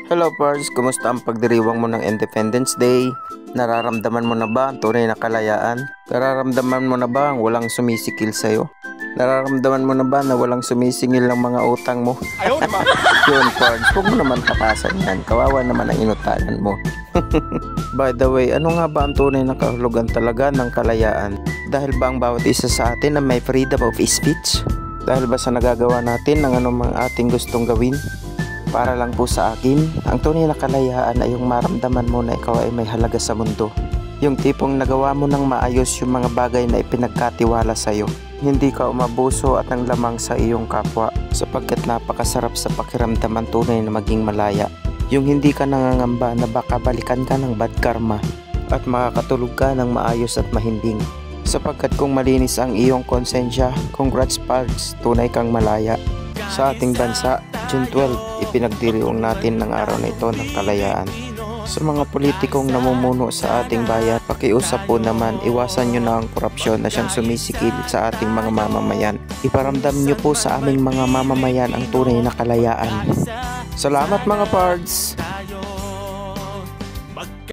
Hello Pards, kumusta ang pagdiriwang mo ng Independence Day? Nararamdaman mo na ba ang tunay na kalayaan? Nararamdaman mo na ba ang walang sumisikil sa'yo? Nararamdaman mo na ba na walang sumisingil ng mga utang mo? Yun Pards, huwag mo naman tapasan yan. Kawawa naman ang inutanan mo. By the way, ano nga ba ang tunay na kahulugan talaga ng kalayaan? Dahil ba ang bawat isa sa atin na may freedom of speech? Dahil ba sa nagagawa natin ng anumang ating gustong gawin? Para lang po sa akin, ang tunay na kalayaan ay yung maramdaman mo na ikaw ay may halaga sa mundo. Yung tipong nagawa mo ng maayos yung mga bagay na ipinagkatiwala sa'yo. Hindi ka umabuso at ang lamang sa iyong kapwa sapagkat napakasarap sa pakiramdam ang tunay na maging malaya. Yung hindi ka nangangamba na baka balikan ka ng bad karma at makakatulog ka ng maayos at mahimbing. Sapagkat kung malinis ang iyong konsensya, congrats Pards, tunay kang malaya. Sa ating bansa, June 12, ipinagdiriwang natin ng araw na ito ng kalayaan. Sa mga politikong namumuno sa ating bayan, pakiusap po naman, iwasan nyo na ang korupsyon na siyang sumisikil sa ating mga mamamayan. Iparamdam nyo po sa aming mga mamamayan ang tunay na kalayaan. Salamat mga Pards!